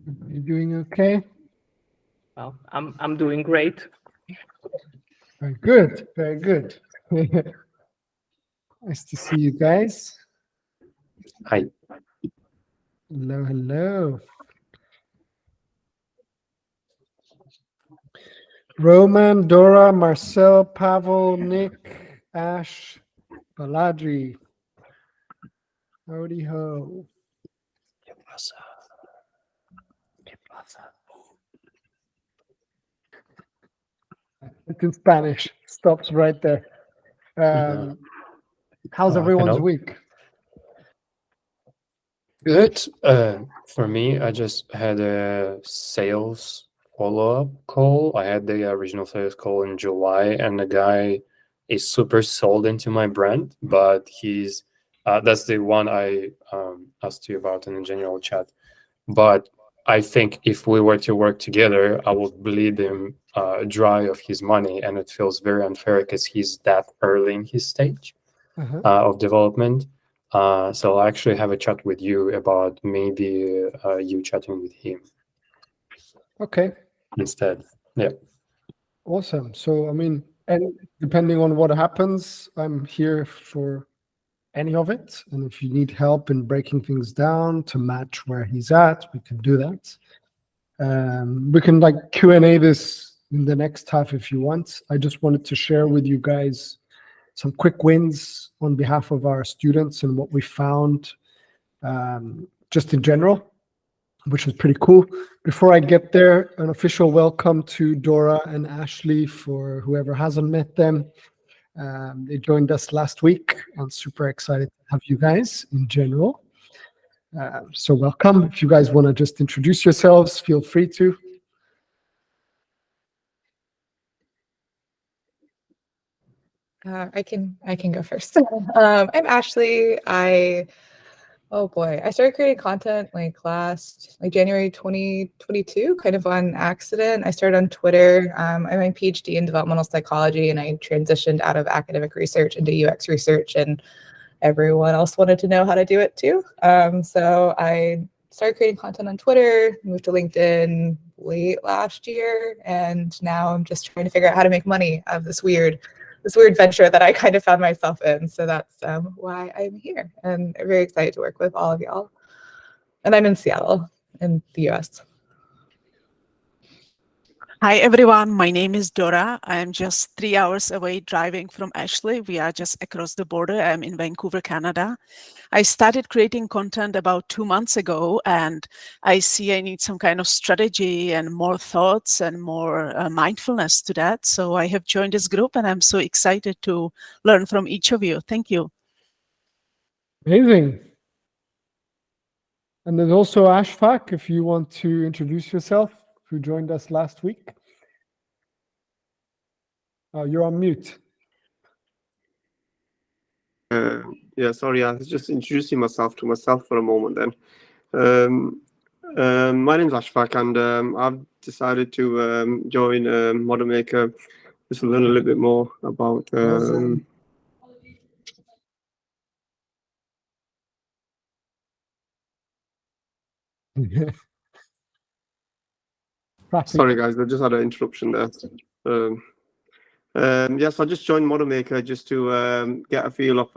You doing okay? Well, I'm doing great. Very good. Very good. Nice to see you guys. Hi. Hello, hello. Roman, Dora, Marcel, Pavel, Nick, Ash, Balaji. Howdy ho. It's in Spanish. Stops right there. How's everyone's Hello. week? Good. For me, I just had a sales follow-up call. I had the original sales call in July, and the guy is super sold into my brand, but he's that's the one I asked you about in the general chat. But I think if we were to work together, I would bleed him dry of his money, and it feels very unfair because he's that early in his stage Uh-huh. of development. So I actually have a chat with you about maybe you chatting with him Okay. instead. Yeah. Awesome. So, I mean, and depending on what happens, I'm here for any of it. And if you need help in breaking things down to match where he's at, we can do that. We can like Q&A this in the next half if you want. I just wanted to share with you guys some quick wins on behalf of our students and what we found just in general, which was pretty cool. Before I get there, an official welcome to Dora and Ashley for whoever hasn't met them. They joined us last week. I'm super excited to have you guys in general. So welcome. If you guys want to just introduce yourselves, feel free to. I can go first. I'm Ashley. Oh boy, I started creating content like January 2022, kind of on accident. I started on Twitter. I have my PhD in developmental psychology, and I transitioned out of academic research into UX research, and everyone else wanted to know how to do it too. So I started creating content on Twitter, moved to LinkedIn late last year, and now I'm just trying to figure out how to make money out of this weird venture that I kind of found myself in. So that's why I'm here, and I'm very excited to work with all of y'all. And I'm in Seattle, in the US. Hi, everyone. My name is Dora. I'm just 3 hours away driving from Ashley. We are just across the border. I'm in Vancouver, Canada. I started creating content about 2 months ago, and I see I need some kind of strategy and more thoughts and more mindfulness to that. So I have joined this group, and I'm so excited to learn from each of you. Thank you. Amazing. And there's also Ashfaq, if you want to introduce yourself, who joined us last week. You're on mute. Yeah, sorry, I was just introducing myself to myself for a moment then. My name's Ashfaq, and I've decided to join Model Maker just to learn a little bit more about Sorry, guys, I just had an interruption there. Yes, I just joined Model Maker just to get a feel of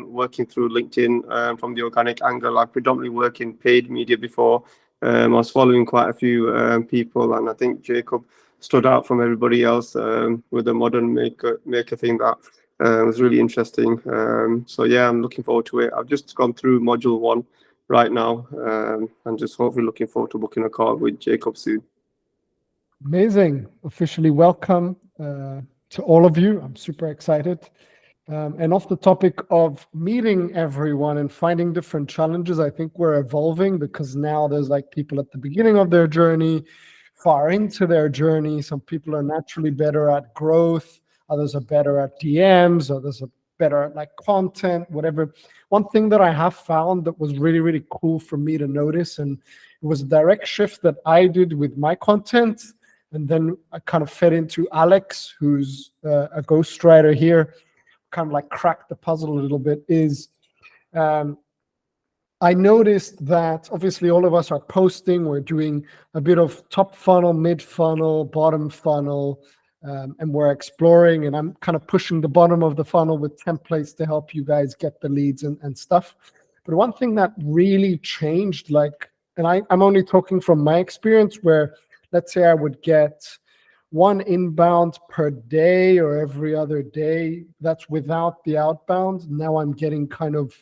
working through LinkedIn from the organic angle. I predominantly work in paid media before. I was following quite a few people, and I think Jacob stood out from everybody else with the Modern Maker thing that was really interesting. So yeah, I'm looking forward to it. I've just gone through module 1 right now, and just hopefully looking forward to booking a call with Jacob soon. Amazing. Officially welcome to all of you. I'm super excited. And off the topic of meeting everyone and finding different challenges, I think we're evolving because now there's like people at the beginning of their journey, far into their journey. Some people are naturally better at growth. Others are better at DMs. Others are better at like content, whatever. One thing that I have found that was really, really cool for me to notice, and it was a direct shift that I did with my content. And then I kind of fed into Alex, who's a ghostwriter here, kind of like cracked the puzzle a little bit, is I noticed that obviously all of us are posting, we're doing a bit of top funnel, mid funnel, bottom funnel, and we're exploring, and I'm kind of pushing the bottom of the funnel with templates to help you guys get the leads and stuff. But one thing that really changed, like, and I'm only talking from my experience, where let's say I would get 1 inbound per day or every other day, that's without the outbound. Now I'm getting kind of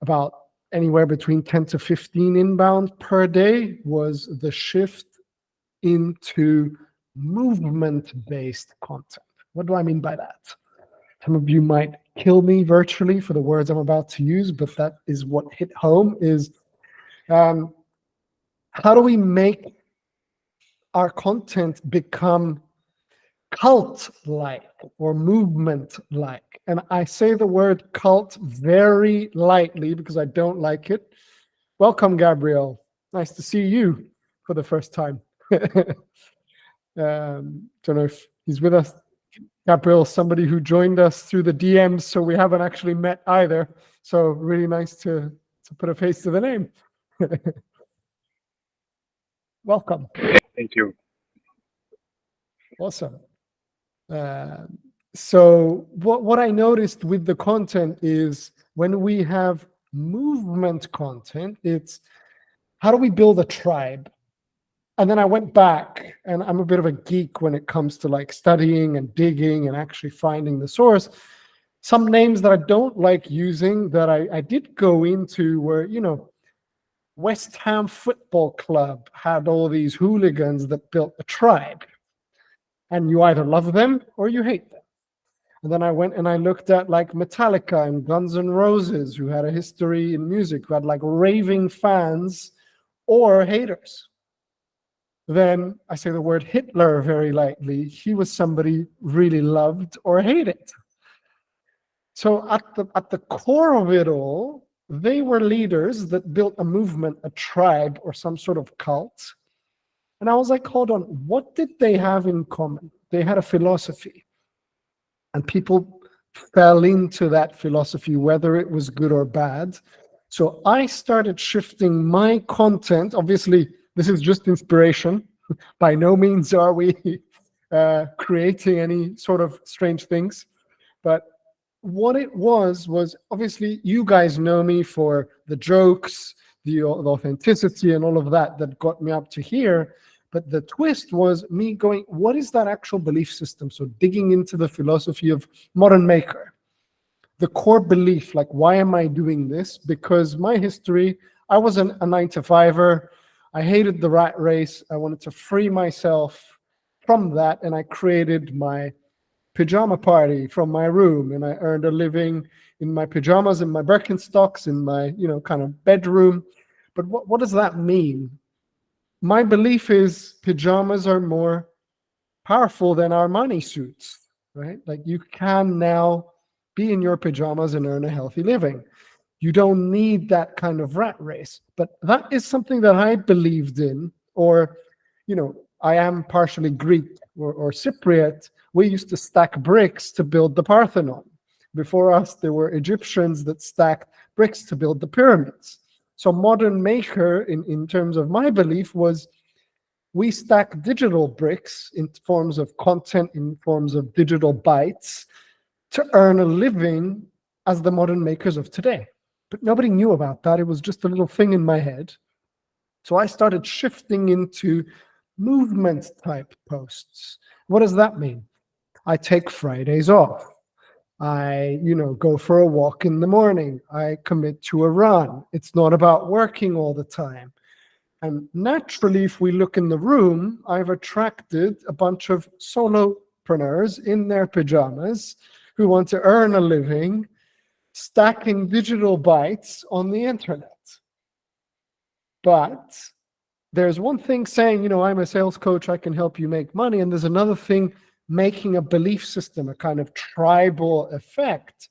about anywhere between 10 to 15 inbound per day, was the shift into movement-based content. What do I mean by that? Some of you might kill me virtually for the words I'm about to use, but that is what hit home, is how do we make our content become cult-like or movement-like? And I say the word cult very lightly because I don't like it. Welcome, Gabriel. Nice to see you for the first time. Don't know if he's with us. Gabriel, somebody who joined us through the DMs, so we haven't actually met either. So really nice to put a face to the name. Welcome. Thank you. Awesome. So what I noticed with the content is when we have movement content, it's how do we build a tribe? And then I went back, and I'm a bit of a geek when it comes to like studying and digging and actually finding the source. Some names that I don't like using that I did go into were, you know, West Ham Football Club had all these hooligans that built a tribe. And you either love them or you hate them. And then I went and I looked at like Metallica and Guns N' Roses, who had a history in music, who had like raving fans or haters. Then I say the word Hitler very lightly. He was somebody really loved or hated. So at the core of it all, they were leaders that built a movement, a tribe, or some sort of cult. And I was like, hold on, what did they have in common? They had a philosophy. And people fell into that philosophy, whether it was good or bad. So I started shifting my content. Obviously, this is just inspiration. By no means are we creating any sort of strange things. But what it was obviously you guys know me for the jokes, the authenticity and all of that got me up to here. But the twist was me going, what is that actual belief system? So digging into the philosophy of Modern Maker, the core belief, like, why am I doing this? Because my history, I was a 9-to-5er. I hated the rat race. I wanted to free myself from that. And I created my pajama party from my room. And I earned a living in my pajamas, in my Birkenstocks, in my, kind of bedroom. But what does that mean? My belief is pajamas are more powerful than our money suits, right? Like, you can now be in your pajamas and earn a healthy living. You don't need that kind of rat race. But that is something that I believed in, or, I am partially Greek or Cypriot. We used to stack bricks to build the Parthenon. Before us, there were Egyptians that stacked bricks to build the pyramids. So Modern Maker, in terms of my belief, was we stack digital bricks in forms of content, in forms of digital bytes, to earn a living as the modern makers of today. But nobody knew about that. It was just a little thing in my head. So I started shifting into movement type posts. What does that mean? I take Fridays off. I, go for a walk in the morning. I commit to a run. It's not about working all the time. And naturally, if we look in the room, I've attracted a bunch of solopreneurs in their pajamas who want to earn a living stacking digital bytes on the internet. But there's one thing saying, I'm a sales coach, I can help you make money. And there's another thing, making a belief system, a kind of tribal effect.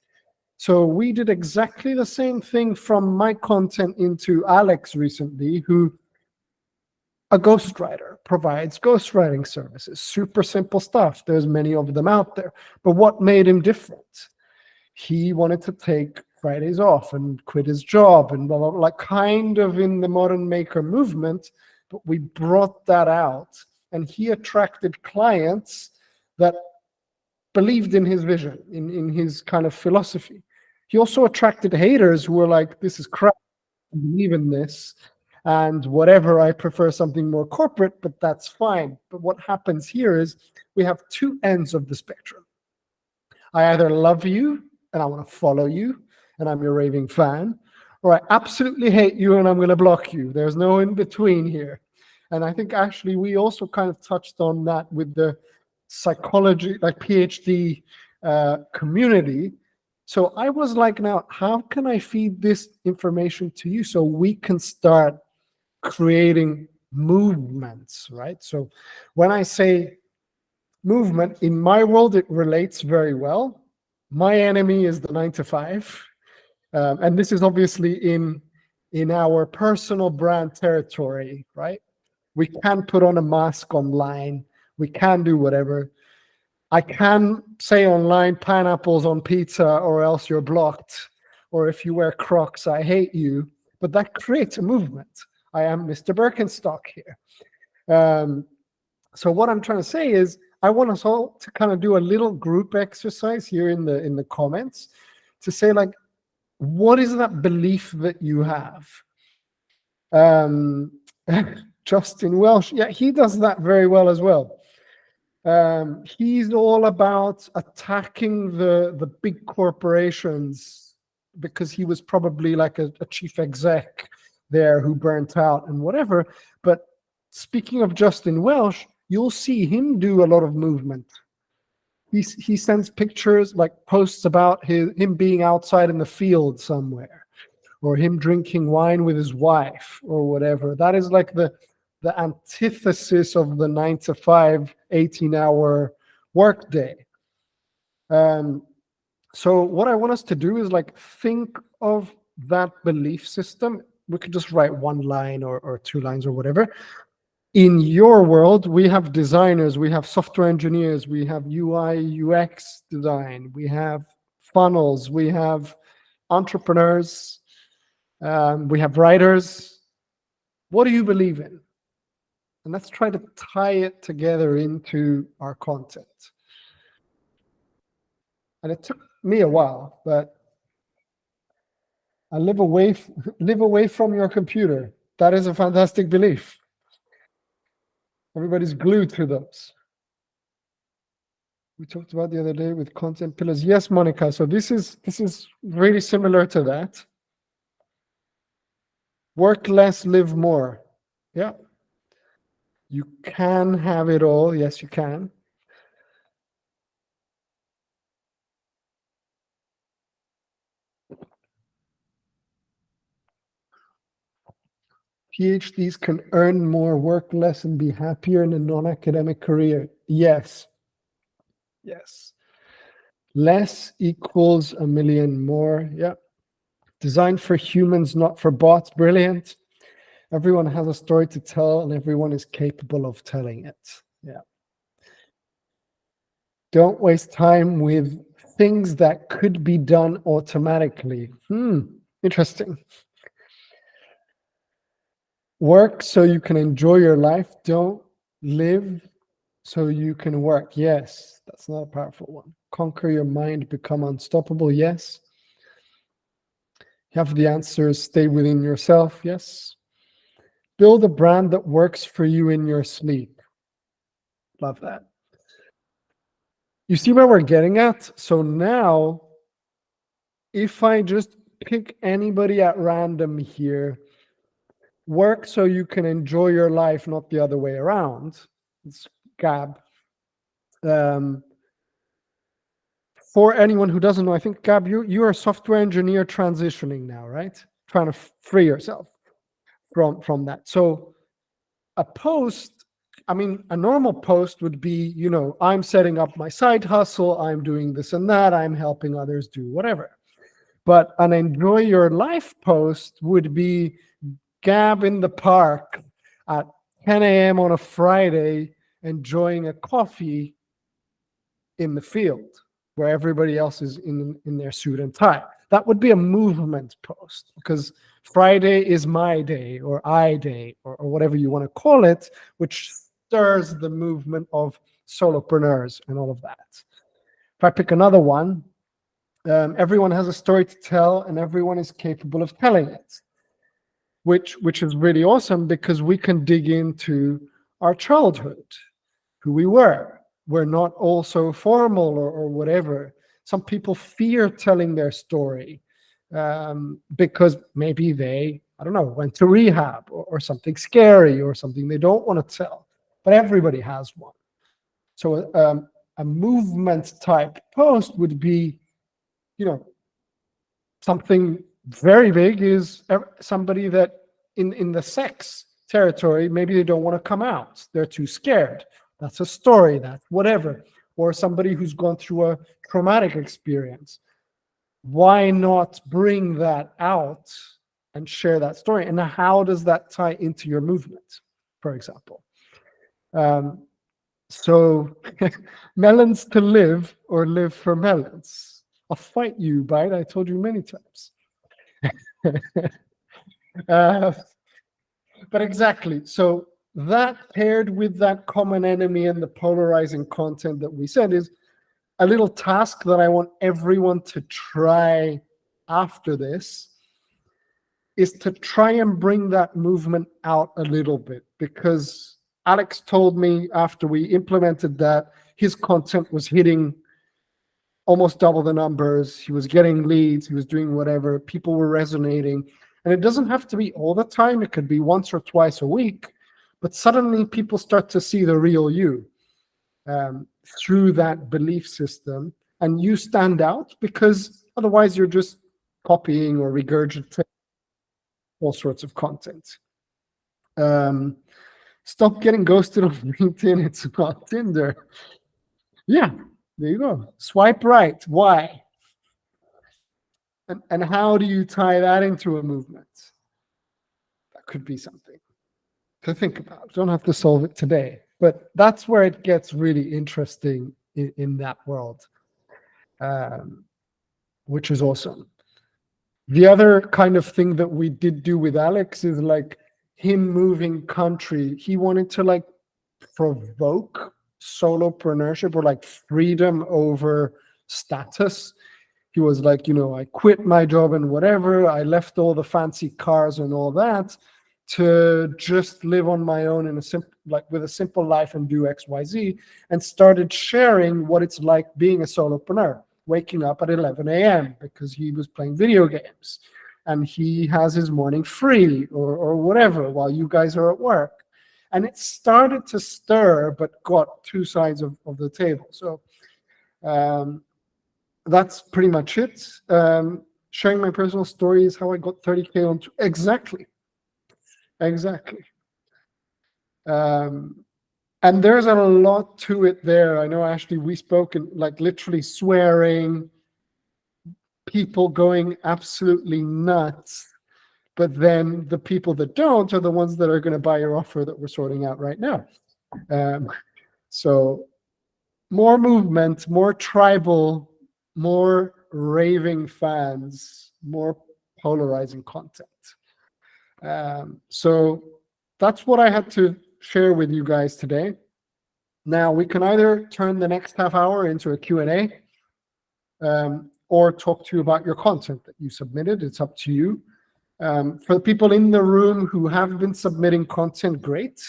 So we did exactly the same thing from my content into Alex recently, who a ghostwriter, provides ghostwriting services. Super simple stuff. There's many of them out there. But what made him different? He wanted to take Fridays off and quit his job and blah, blah, blah, like kind of in the modern maker movement. But we brought that out, and he attracted clients that believed in his vision, in his kind of philosophy. He also attracted haters who were like, this is crap, I believe in this, and whatever, I prefer something more corporate, but that's fine. But what happens here is we have two ends of the spectrum. I either love you and I want to follow you and I'm your raving fan, or I absolutely hate you and I'm going to block you. There's no in between here. And I think actually we also kind of touched on that with the psychology, like PhD community. So I was like, now, how can I feed this information to you so we can start creating movements, right? So when I say movement, in my world, it relates very well. My enemy is the 9 to 5. And this is obviously in our personal brand territory, right? We can put on a mask online. We can do whatever. I can say online, pineapples on pizza or else you're blocked. Or if you wear Crocs, I hate you. But that creates a movement. I am Mr. Birkenstock here. So what I'm trying to say is I want us all to kind of do a little group exercise here in the comments to say, like, what is that belief that you have? Justin Welsh, yeah, he does that very well as well. He's all about attacking the big corporations because he was probably like a chief exec there who burnt out and whatever. But speaking of Justin Welsh, you'll see him do a lot of movement. He sends pictures, like posts about him being outside in the field somewhere, or him drinking wine with his wife or whatever. That is like the antithesis of the 9 to 5, 18-hour workday. So what I want us to do is like think of that belief system. We could just write one line or two lines or whatever. In your world, we have designers, we have software engineers, we have UI, UX design, we have funnels, we have entrepreneurs, we have writers. What do you believe in? And let's try to tie it together into our content. And it took me a while, but I live away from your computer. That is a fantastic belief. Everybody's glued to those. We talked about the other day with content pillars. Yes, Monica. So this is really similar to that. Work less, live more. Yeah. You can have it all. Yes, you can. PhDs can earn more, work less, and be happier in a non-academic career. Yes. Yes. Less equals a million more. Yeah. Designed for humans, not for bots. Brilliant. Everyone has a story to tell, and everyone is capable of telling it. Yeah. Don't waste time with things that could be done automatically. Interesting. Work so you can enjoy your life. Don't live so you can work. Yes, that's not a powerful one. Conquer your mind, become unstoppable. Yes. Have the answers, stay within yourself. Yes. Build a brand that works for you in your sleep. Love that. You see where we're getting at? So now, if I just pick anybody at random here, work so you can enjoy your life, not the other way around. It's Gab. For anyone who doesn't know, I think, Gab, you are a software engineer transitioning now, right? Trying to free yourself from that. So a post, I mean, a normal post would be, you know, I'm setting up my side hustle, I'm doing this and that, I'm helping others do whatever. But an enjoy your life post would be Gab in the park at 10 a.m. on a Friday, enjoying a coffee in the field where everybody else is in their suit and tie. That would be a movement post, because Friday is my day or I day or whatever you want to call it, which stirs the movement of solopreneurs and all of that. If I pick another one, everyone has a story to tell and everyone is capable of telling it, which is really awesome, because we can dig into our childhood, who we were. We're not all so formal or whatever. Some people fear telling their story because maybe they, I don't know, went to rehab or something scary or something they don't want to tell. But everybody has one. So a movement type post would be, something very big is somebody that in the sex territory, maybe they don't want to come out. They're too scared. That's a story, that's whatever. Or somebody who's gone through a traumatic experience. Why not bring that out and share that story? And how does that tie into your movement, for example? So melons to live or live for melons. I'll fight you, Bite. I told you many times. But exactly. So that paired with that common enemy and the polarizing content that we said is a little task that I want everyone to try after this, is to try and bring that movement out a little bit, because Alex told me after we implemented that his content was hitting almost double the numbers. He was getting leads. He was doing whatever. People were resonating. And it doesn't have to be all the time. It could be once or twice a week. But suddenly people start to see the real you through that belief system. And you stand out, because otherwise you're just copying or regurgitating all sorts of content. Stop getting ghosted on LinkedIn. It's not Tinder. Yeah, there you go. Swipe right. Why? And how do you tie that into a movement? That could be something to think about. Don't have to solve it today, but that's where it gets really interesting in that world, which is awesome. The other kind of thing that we did do with Alex is like him moving country. He wanted to like provoke solopreneurship or like freedom over status. He was like, I quit my job and whatever. I left all the fancy cars and all that to just live on my own in a simple, like with a simple life and do X, Y, Z, and started sharing what it's like being a solopreneur, waking up at 11 a.m. because he was playing video games and he has his morning free or whatever while you guys are at work. And it started to stir, but got two sides of the table. So that's pretty much it. Sharing my personal story is how I got 30K on. Exactly. And there's a lot to it there. I know, Ashley, we spoke in like literally swearing, people going absolutely nuts. But then the people that don't are the ones that are going to buy your offer that we're sorting out right now. So more movement, more tribal, more raving fans, more polarizing content. So that's what I had to share with you guys today. Now we can either turn the next half hour into a Q&A or talk to you about your content that you submitted. It's up to you. For the people in the room who have been submitting content, great.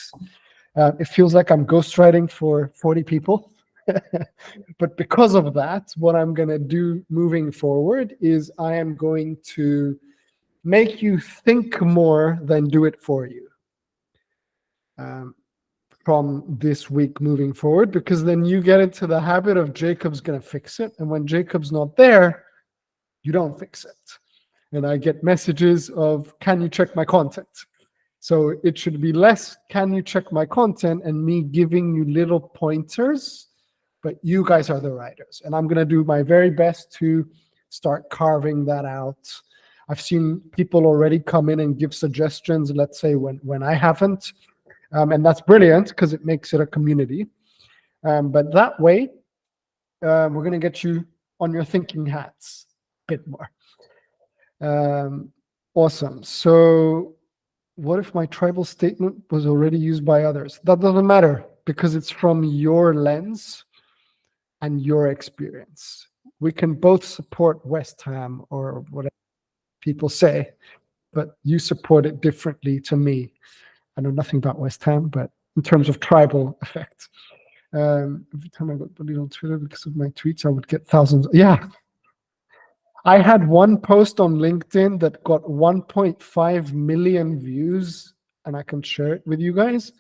It feels like I'm ghostwriting for 40 people. But because of that, what I'm going to do moving forward is I am going to make you think more than do it for you from this week moving forward, because then you get into the habit of Jacob's going to fix it. And when Jacob's not there, you don't fix it. And I get messages of, can you check my content? So it should be less, can you check my content, and me giving you little pointers, but you guys are the writers. And I'm going to do my very best to start carving that out. I've seen people already come in and give suggestions, let's say when I haven't. And that's brilliant because it makes it a community. But that way, we're going to get you on your thinking hats a bit more. Awesome. So what if my tribal statement was already used by others? That doesn't matter because it's from your lens and your experience. We can both support West Ham or whatever people say, but you support it differently to me. I know nothing about West Ham, but in terms of tribal effect. Every time I got bullied on Twitter because of my tweets, I would get thousands. Yeah. I had one post on LinkedIn that got 1.5 million views, and I can share it with you guys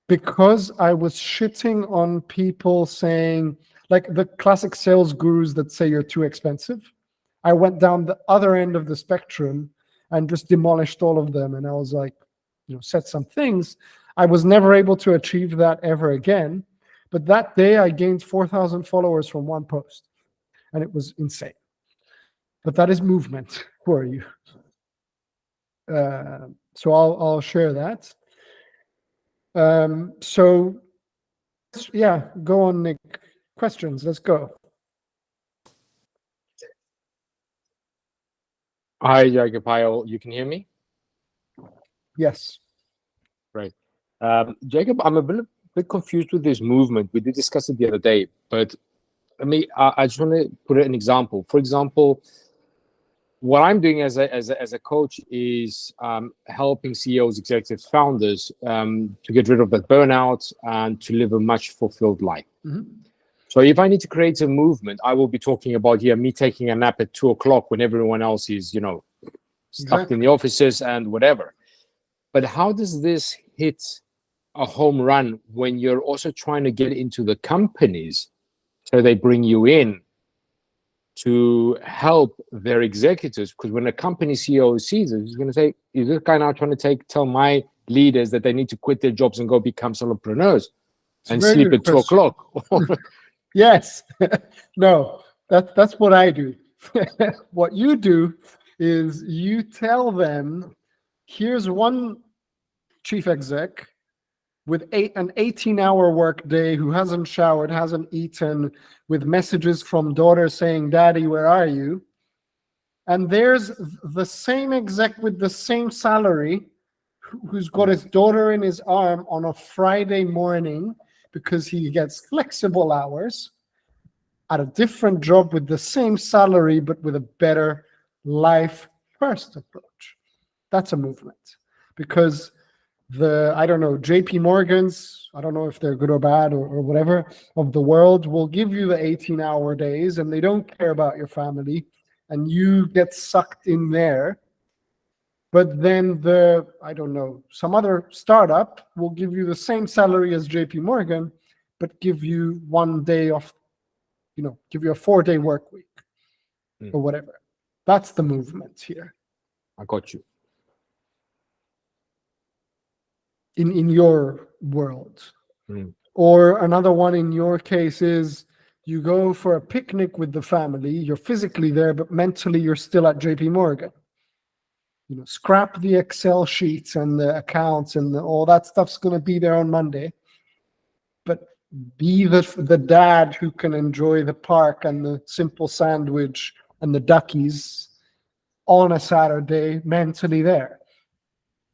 because I was shitting on people saying, like the classic sales gurus that say you're too expensive. I went down the other end of the spectrum and just demolished all of them. And I was like, said some things. I was never able to achieve that ever again. But that day I gained 4,000 followers from one post, and it was insane. But that is movement for you. So I'll share that. So yeah, go on, Nick. Questions, let's go. Hi, Jacob. Hi, all. You can hear me? Yes. Right. Jacob, I'm a bit confused with this movement. We did discuss it the other day, but I just want to put an example. For example, what I'm doing as a coach is helping CEOs, executives, founders to get rid of that burnout and to live a much fulfilled life. Mm-hmm. So if I need to create a movement, I will be talking about me taking a nap at 2:00 when everyone else is, stuck in the offices and whatever. But how does this hit a home run when you're also trying to get into the companies so they bring you in to help their executives? Because when a company CEO sees it, he's going to say, is this guy now trying to tell my leaders that they need to quit their jobs and go become solopreneurs and sleep at 2:00? Yes. No, that's what I do. What you do is you tell them, here's one chief exec with an 18-hour work day who hasn't showered, hasn't eaten, with messages from daughter saying, Daddy, where are you? And there's the same exec with the same salary who's got his daughter in his arm on a Friday morning because he gets flexible hours at a different job with the same salary, but with a better life first approach. That's a movement. Because I don't know, JP Morgans, I don't know if they're good or bad or whatever, of the world will give you the 18-hour days and they don't care about your family and you get sucked in there. But then I don't know, some other startup will give you the same salary as JP Morgan, but give you one day off, give you a 4-day work week or whatever. That's the movement here. I got you. In your world. Or another one in your case is you go for a picnic with the family, you're physically there, but mentally you're still at JP Morgan. Scrap the Excel sheets and the accounts and all that stuff's going to be there on Monday. But be the dad who can enjoy the park and the simple sandwich and the duckies on a Saturday mentally there.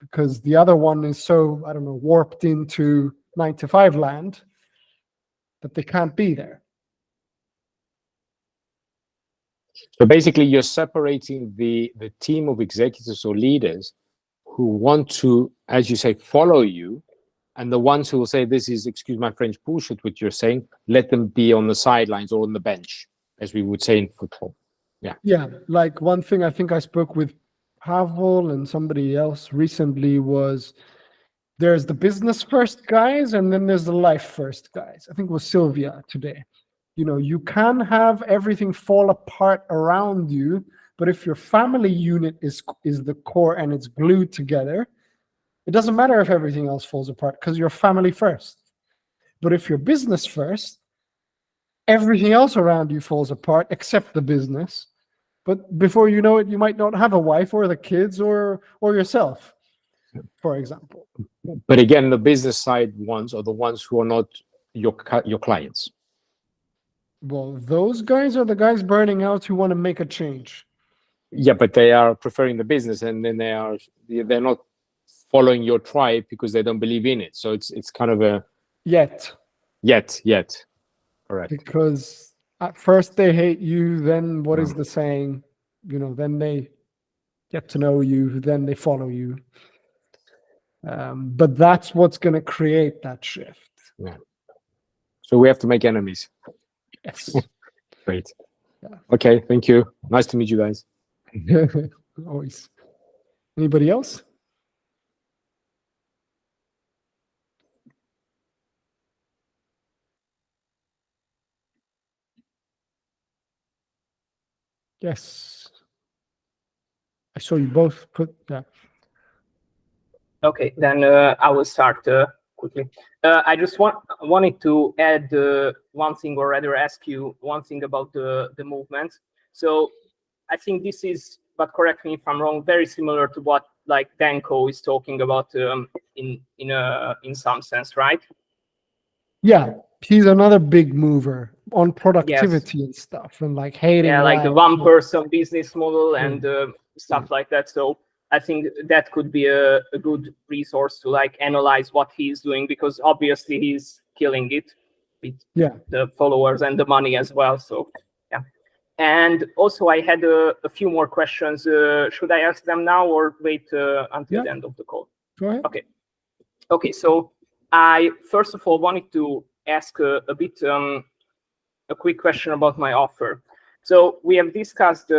Because the other one is so, I don't know, warped into 9-to-5 land that they can't be there. So basically, you're separating the team of executives or leaders who want to, as you say, follow you, and the ones who will say, this is, excuse my French, bullshit, what you're saying, let them be on the sidelines or on the bench, as we would say in football. Yeah. Yeah, like one thing I think I spoke with Pavel and somebody else recently was there's the business first guys and then there's the life first guys. I think it was Sylvia today. You can have everything fall apart around you, but if your family unit is the core and it's glued together, it doesn't matter if everything else falls apart because you're family first. But if you're business first, everything else around you falls apart except the business. But before you know it, you might not have a wife or the kids or yourself, for example. But again, the business side ones are the ones who are not your clients. Well, those guys are the guys burning out who want to make a change. Yeah, but they are preferring the business, and then they're not following your tribe because they don't believe in it. So it's kind of a Yet, correct. because at first they hate you, then what is the saying? Then they get to know you, then they follow you. But that's what's going to create that shift. So we have to make enemies. Yes. Great. Yeah. Okay, thank you. Nice to meet you guys. Always. Anybody else? Yes. I saw you both put that. Okay, then I will start quickly. I just wanted to add one thing, or rather ask you one thing about the movement. So I think this is, but correct me if I'm wrong, very similar to what like Danko is talking about in some sense, right? Yeah, he's another big mover on productivity and stuff, and like hating. Yeah, like the life. one-person business model and stuff like that. So I think that could be a good resource to like analyze what he's doing, because obviously he's killing it with the followers and the money as well. So yeah. And also I had a few more questions. Should I ask them now or wait until the end of the call? Go ahead. Okay. So I first of all wanted to ask a bit a quick question about my offer. So we have discussed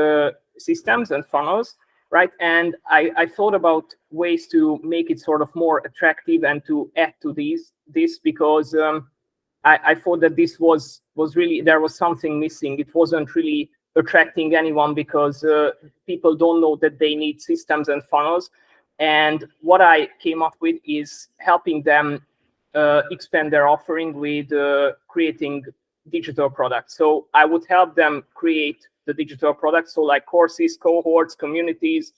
systems and funnels, right? And I thought about ways to make it sort of more attractive and to add to this because I thought that this was really, there was something missing. It wasn't really attracting anyone because people don't know that they need systems and funnels. And what I came up with is helping them expand their offering with creating digital products. So I would help them create the digital products, so like courses, cohorts, communities,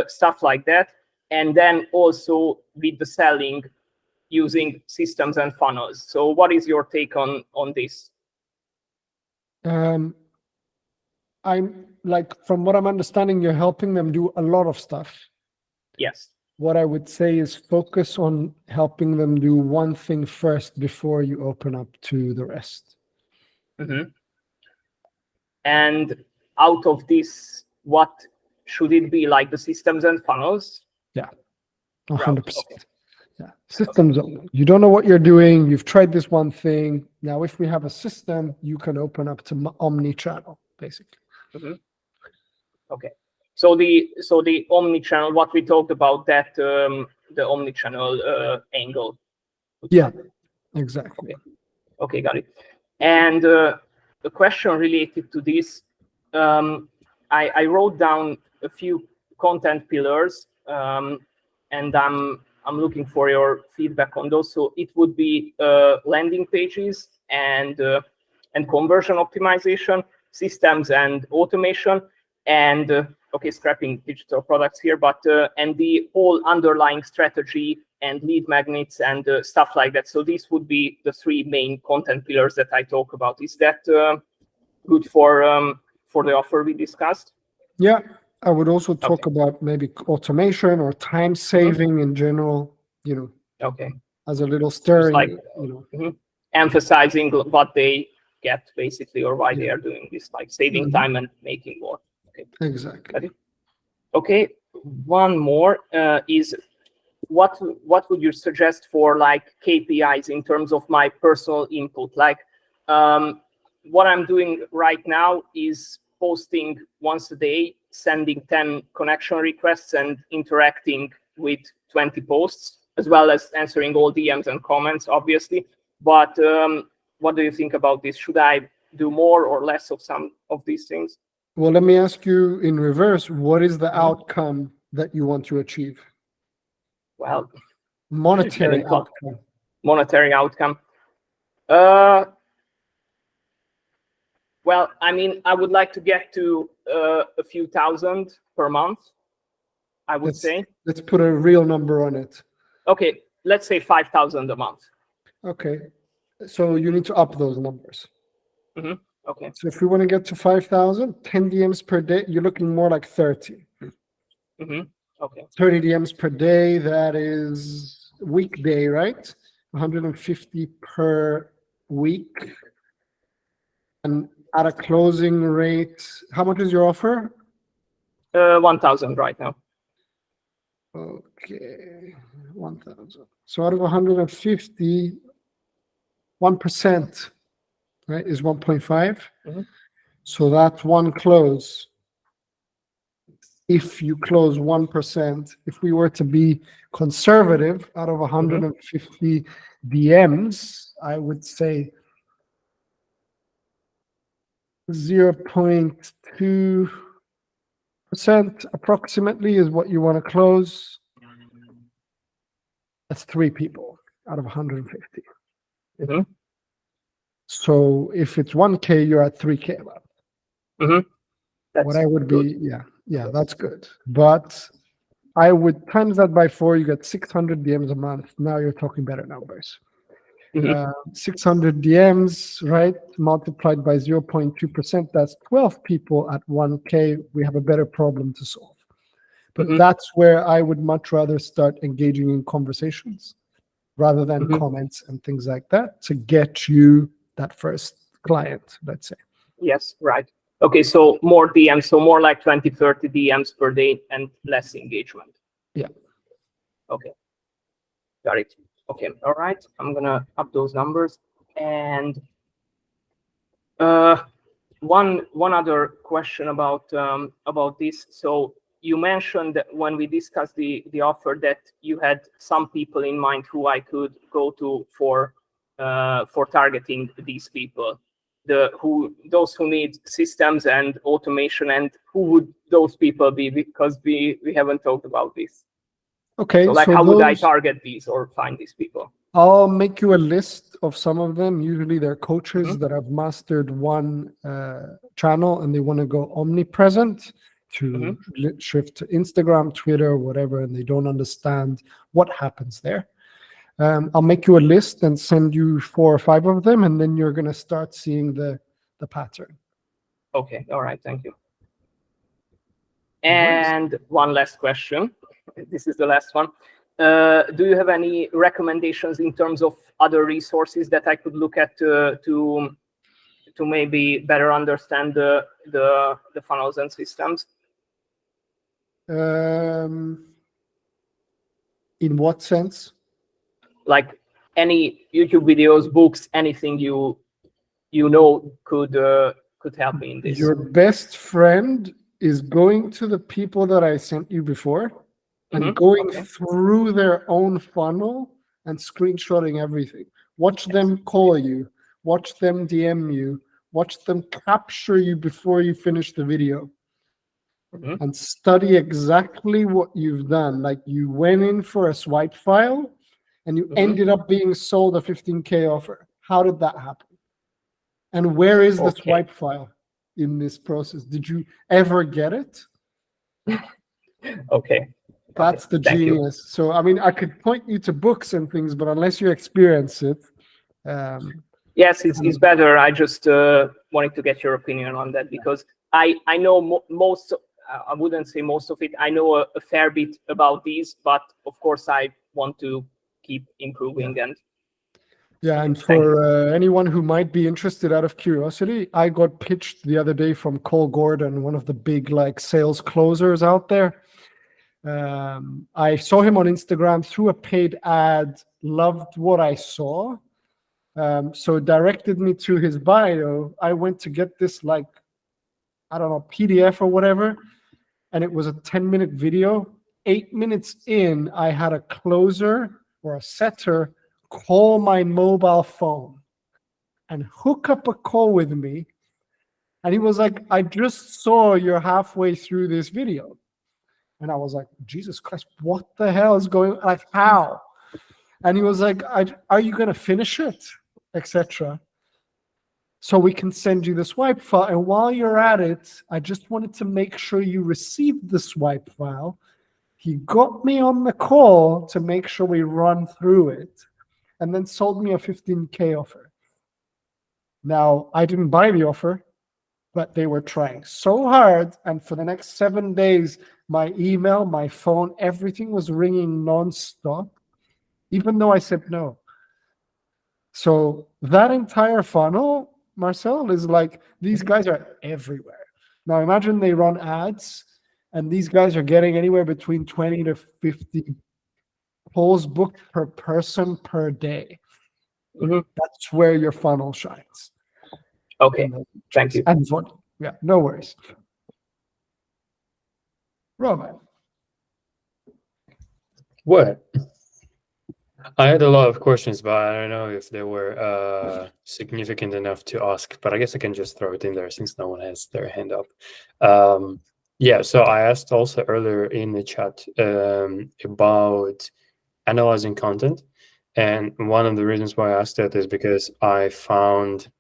stuff like that. And then also with the selling using systems and funnels. So what is your take on this? I'm like, from what I'm understanding, you're helping them do a lot of stuff. Yes. What I would say is focus on helping them do one thing first before you open up to the rest. Mm-hmm. And out of this, what should it be, like the systems and funnels? Yeah, 100%. Yeah, systems. You don't know what you're doing. You've tried this one thing. Now, if we have a system, you can open up to omni-channel, basically. Mm-hmm. Okay. So the omni-channel, what we talked about, that the omni-channel angle. Yeah, exactly. Okay, got it. And the question related to this, I wrote down a few content pillars, and I'm looking for your feedback on those. So it would be landing pages and conversion optimization, systems and automation, and okay, scrapping digital products here, but and the whole underlying strategy and lead magnets and stuff like that. So these would be the three main content pillars that I talk about. Is that good for the offer we discussed? Yeah, I would also talk about maybe automation or time saving in general, Okay. As a little stirring, like, emphasizing what they get basically, or why they are doing this, like saving time and making more. Okay. Exactly. Okay, one more is what would you suggest for like KPIs in terms of my personal input? Like what I'm doing right now is posting once a day, sending 10 connection requests and interacting with 20 posts, as well as answering all DMs and comments, obviously. But what do you think about this? Should I do more or less of some of these things? Well, let me ask you in reverse, what is the outcome that you want to achieve? Well, monetary outcome. Monetary outcome. Well, I mean, I would like to get to a few thousand per month, I would say. Let's put a real number on it. Okay, let's say 5,000 a month. Okay, so you need to up those numbers. Okay. So if we want to get to 5,000, 10 DMs per day, you're looking more like 30. Mm-hmm. Okay. 30 DMs per day, that is weekday, right? 150 per week. And at a closing rate, how much is your offer? 1,000 right now. Okay, 1,000. So out of 150, 1%, right, is 1.5. Mhm. So that's one close. If you close 1%, if we were to be conservative, out of 150 DMs, I would say 0.2% approximately is what you want to close. That's 3 people out of 150. Mhm. So if it's 1K, you're at 3K a month. Mhm. That's What I would good. be, yeah, that's good. But I would times that by 4, you get 600 DMs a month. Now you're talking better numbers. Mhm. 600 DMs, right? Multiplied by 0.2%, that's 12 people at 1K. We have a better problem to solve. But Mhm. that's where I would much rather start engaging in conversations rather than Mhm. comments and things like that to get you that first client, let's say. Yes, right. Okay, so more DMs, so more like 20, 30 DMs per day and less engagement. Yeah. Okay. Got it. Okay. All right. I'm gonna up those numbers. And one other question about this. So you mentioned that when we discussed the offer that you had some people in mind who I could go to for targeting these people. Those who need systems and automation, and who would those people be? Because we haven't talked about this. Okay, So like, so how would I those, target these or find these people? I'll make you a list of some of them. Usually they're coaches Mhm. that have mastered one channel and they want to go omnipresent to shift to Instagram, Twitter, whatever, and they don't understand what happens there. I'll make you a list and send you 4 or 5 of them, and then you're going to start seeing the pattern. Okay. All right. Thank you. No worries. And one last question. This is the last one. Do you have any recommendations in terms of other resources that I could look at to maybe better understand the funnels and systems? In what sense? Like any YouTube videos, books, anything you know could help me in this. Your best friend is going to the people that I sent you before and going Okay. through their own funnel and screenshotting everything. Watch them call you, watch them DM you, watch them capture you before you finish the video, and study exactly what you've done. Like you went in for a swipe file and you ended up being sold a 15K offer. How did that happen? And where is the Okay. swipe file in this process? Did you ever get it? Okay. That's the Thank you. genius. So, I mean, I could point you to books and things, but unless you experience it, Yes, it's better. I just wanted to get your opinion on that, because I know most. I wouldn't say most of it. I know a fair bit about these, but of course I want to keep improving. And yeah, and for anyone who might be interested, out of curiosity, I got pitched the other day from Cole Gordon, one of the big like sales closers out there. I saw him on Instagram through a paid ad, loved what I saw. So directed me to his bio. I went to get this, like, I don't know, PDF or whatever, and it was a 10-minute video. 8 minutes in, I had a closer or a setter call my mobile phone and hook up a call with me. And he was like, I just saw you're halfway through this video. And I was like, Jesus Christ, what the hell is going on? Like, how? And he was like, are you going to finish it? Etc. So we can send you the swipe file. And while you're at it, I just wanted to make sure you received the swipe file. He got me on the call to make sure we run through it, and then sold me a 15K offer. Now, I didn't buy the offer, but they were trying so hard. And for the next 7 days, my email, my phone, everything was ringing nonstop, even though I said no. So that entire funnel, Marcel, is like these guys are everywhere. Now imagine they run ads and these guys are getting anywhere between 20 to 50 calls booked per person per day. Mhm. That's where your funnel shines. Okay, thank you. And yeah, no worries. Roman. What? I had a lot of questions, but I don't know if they were significant enough to ask. But I guess I can just throw it in there since no one has their hand up. Yeah, so I asked also earlier in the chat about analyzing content. And one of the reasons why I asked that is because I found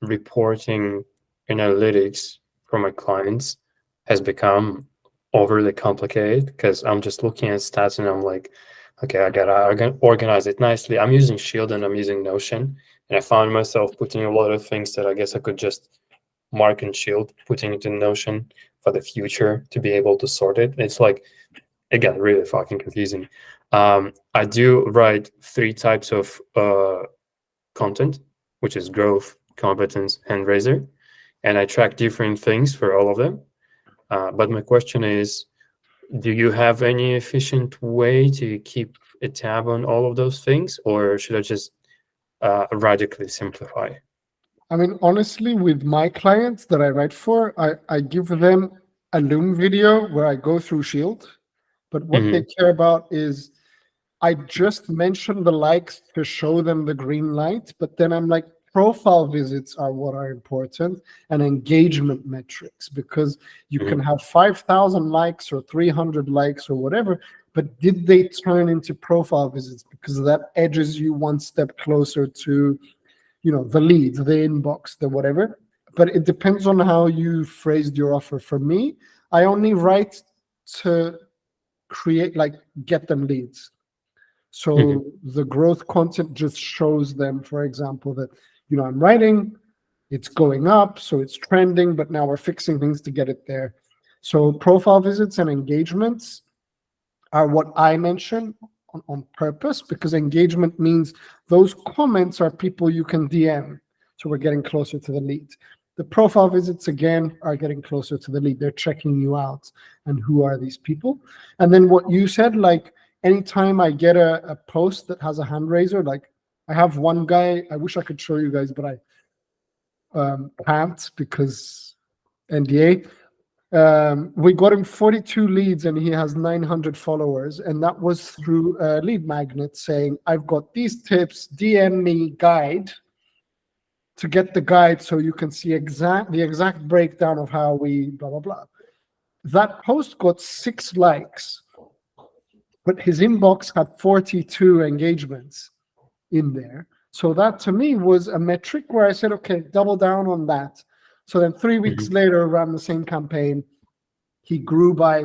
reporting analytics for my clients has become overly complicated because I'm just looking at stats and I'm like, okay, I gotta organize it nicely. I'm using Shield and I'm using Notion, and I found myself putting a lot of things that I guess I could just mark in Shield, putting it in Notion for the future to be able to sort it. It's like, it got really fucking confusing. I do write 3 types of content, which is growth, competence, and razor, and I track different things for all of them. But my question is, do you have any efficient way to keep a tab on all of those things, or should I just radically simplify? I mean, honestly, with my clients that I write for, I give them a Loom video where I go through Shield, but what they care about is I just mention the likes to show them the green light, but then I'm like, profile visits are what are important and engagement metrics, because you can have 5,000 likes or 300 likes or whatever, but did they turn into profile visits? Because that edges you one step closer to, you know, the leads, the inbox, the whatever. But it depends on how you phrased your offer. For me, I only write to create, like, get them leads. So the growth content just shows them, for example, that, you know, I'm writing, it's going up, so it's trending, but now we're fixing things to get it there. So profile visits and engagements are what I mention on purpose, because engagement means those comments are people you can DM. So we're getting closer to the lead. The profile visits, again, are getting closer to the lead. They're checking you out and who are these people. And then what you said, like, anytime I get a post that has a hand raiser, like I have one guy, I wish I could show you guys, but I can't because NDA. We got him 42 leads and he has 900 followers. And that was through a lead magnet saying, I've got these tips, DM me guide, to get the guide so you can see the exact breakdown of how we blah, blah, blah. That post got 6 likes, but his inbox had 42 engagements in there. So that to me was a metric where I said, okay, double down on that. So then 3 weeks later, ran the same campaign. He grew by,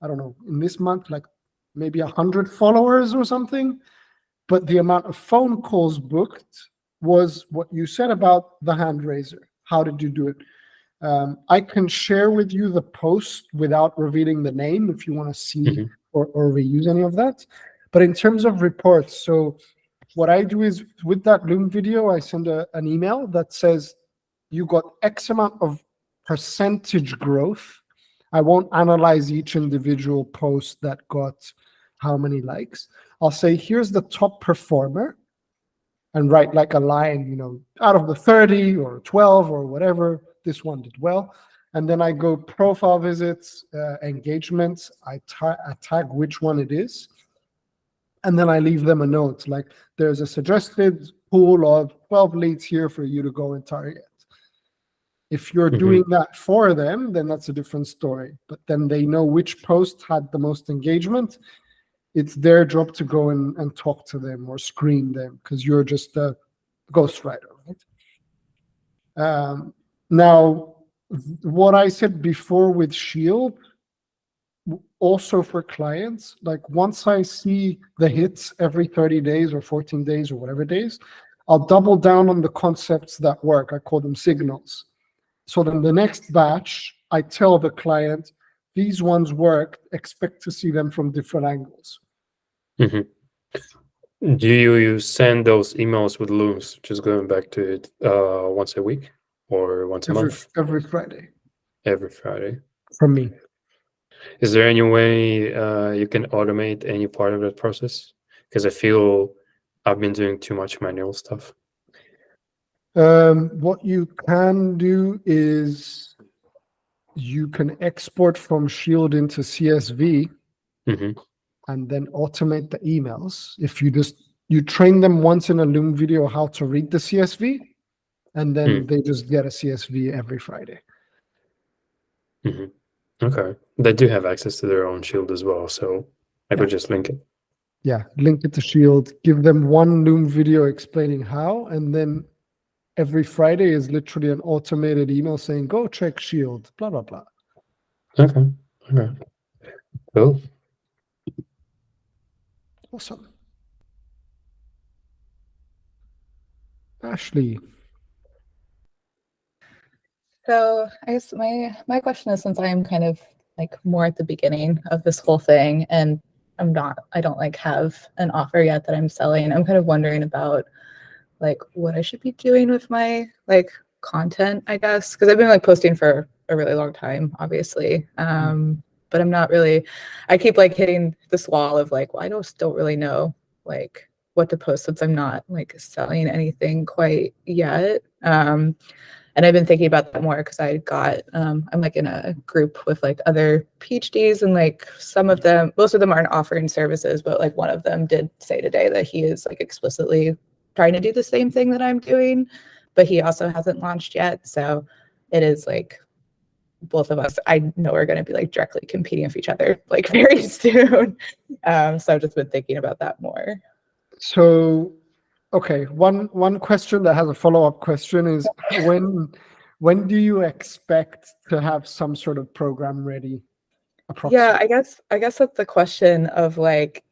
I don't know, in this month, like maybe 100 followers or something. But the amount of phone calls booked was what you said about the hand raiser. How did you do it? I can share with you the post without revealing the name if you want to see or reuse any of that. But in terms of reports, so what I do is with that Loom video, I send an email that says you got X amount of percentage growth. I won't analyze each individual post that got how many likes. I'll say, here's the top performer, and write like a line, you know, out of the 30 or 12 or whatever, this one did well. And then I go profile visits, engagements, I tag which one it is. And then I leave them a note, like there's a suggested pool of 12 leads here for you to go and target. If you're doing that for them, then that's a different story. But then they know which post had the most engagement. It's their job to go and talk to them or screen them, because you're just a ghostwriter, right? Now, what I said before with Shield, also for clients, like once I see the hits every 30 days or 14 days or whatever days, I'll double down on the concepts that work. I call them signals. So then the next batch, I tell the client, these ones work, expect to see them from different angles. Do you send those emails with looms, just going back to it, once a week or once a month? Every Friday. Every Friday. From me. Is there any way you can automate any part of that process? Because I feel I've been doing too much manual stuff. What you can do is you can export from Shield into CSV and then automate the emails. If you train them once in a Loom video how to read the CSV, and then they just get a CSV every Friday. Okay. They do have access to their own Shield as well, so I could just link it. Yeah, link it to Shield, give them one Loom video explaining how, and then every Friday is literally an automated email saying, go check Shield, blah, blah, blah. Okay. Cool. Awesome. Ashley. So I guess my question is, since I am kind of like more at the beginning of this whole thing, and I don't like have an offer yet that I'm selling, I'm kind of wondering about like what I should be doing with my like content, I guess, because I've been like posting for a really long time, obviously. But I'm not really, I keep like hitting this wall of like, well, I don't really know like what to post since I'm not like selling anything quite yet. And I've been thinking about that more because I'm like in a group with like other PhDs, and like most of them aren't offering services, but like one of them did say today that he is like explicitly trying to do the same thing that I'm doing, but he also hasn't launched yet. So it is like both of us, I know, are going to be like directly competing with each other like very soon. So I've just been thinking about that more. So, okay, one question that has a follow-up question is when do you expect to have some sort of program ready? Yeah, I guess that's the question of like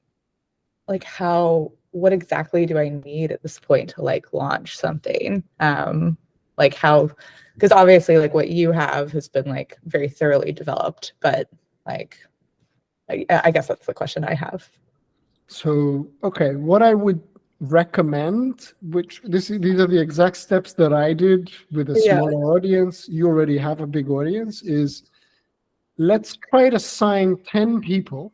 what exactly do I need at this point to like launch something? Like how, because obviously like what you have has been like very thoroughly developed, but like I guess that's the question I have. So, okay, what I would recommend, these are the exact steps that I did with a smaller audience. You already have a big audience. Is let's try to sign 10 people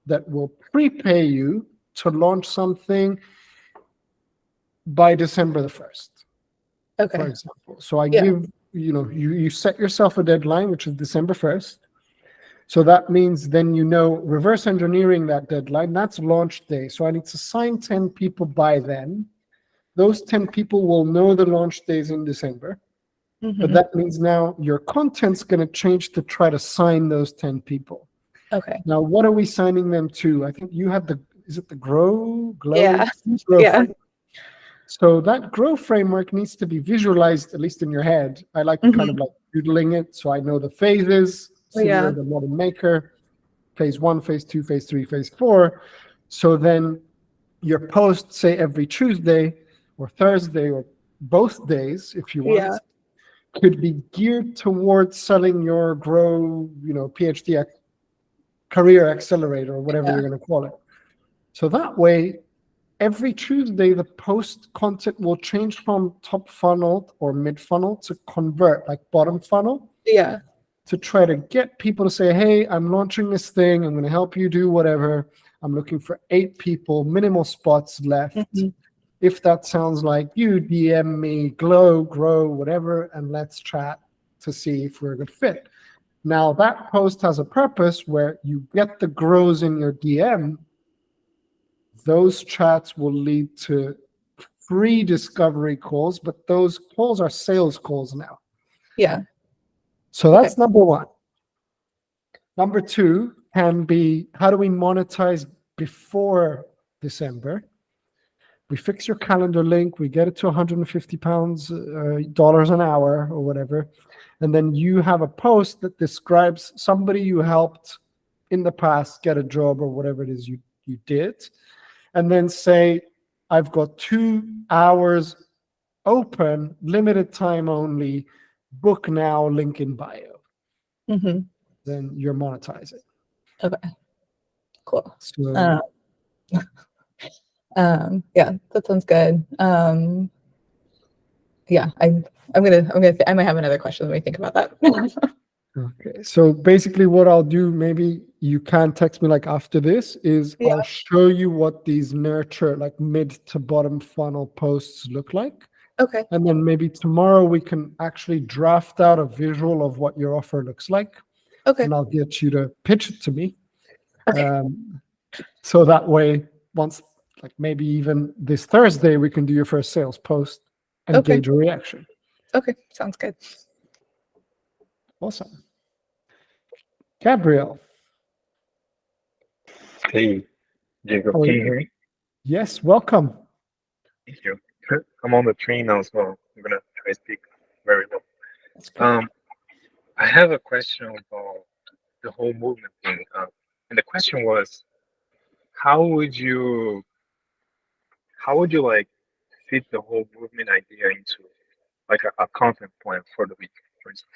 that will prepay you to launch something by December the 1st. Okay. For example. So I give, you set yourself a deadline, which is December 1st. So that means then reverse engineering that deadline, that's launch day. So I need to sign 10 people by then. Those 10 people will know the launch days in December. But that means now your content's going to change to try to sign those 10 people. Okay. Now, what are we signing them to? I think you had is it the Grow? Yeah. Grow framework. So that Grow framework needs to be visualized, at least in your head. I like kind of like doodling it so I know the phases. Similar to the model maker, phase 1, phase 2, phase 3, phase 4. So then your posts, say every Tuesday or Thursday or both days, if you want, could be geared towards selling your Grow, PhD career accelerator or whatever you're going to call it. So that way, every Tuesday, the post content will change from top funnel or mid funnel to convert, like bottom funnel. Yeah. To try to get people to say, hey, I'm launching this thing. I'm going to help you do whatever. I'm looking for 8 people, minimal spots left. If that sounds like you, DM me, Grow, whatever, and let's chat to see if we're a good fit. Now, that post has a purpose where you get the grows in your DM. Those chats will lead to free discovery calls, but those calls are sales calls now. Yeah. So that's number 1. Number 2 can be, how do we monetize before December? We fix your calendar link, we get it to £150 dollars an hour or whatever, and then you have a post that describes somebody you helped in the past get a job or whatever it is you did, and then say, I've got 2 hours open, limited time only, book now, link in bio. Hmm. Then you're monetizing. Okay. Cool. So, Yeah, that sounds good. Yeah, I might have another question. Let me think about that. okay. So basically what I'll do, maybe you can text me like after this, is Yeah. I'll show you what these nurture, like mid to bottom funnel posts look like. Okay. And then maybe tomorrow we can actually draft out a visual of what your offer looks like. Okay. And I'll get you to pitch it to me. Okay. So that way, once, like maybe even this Thursday, we can do your first sales post and Okay. gauge a reaction. Okay. Sounds good. Awesome. Gabriel. Hey, Jacob, How are can you you? hear me? Yes, welcome. Thank you. I'm on the train now, so I'm gonna try to speak very low. That's good. I have a question about the whole movement thing. And the question was, how would you, how would you like fit the whole movement idea into like a content plan for the week, for instance?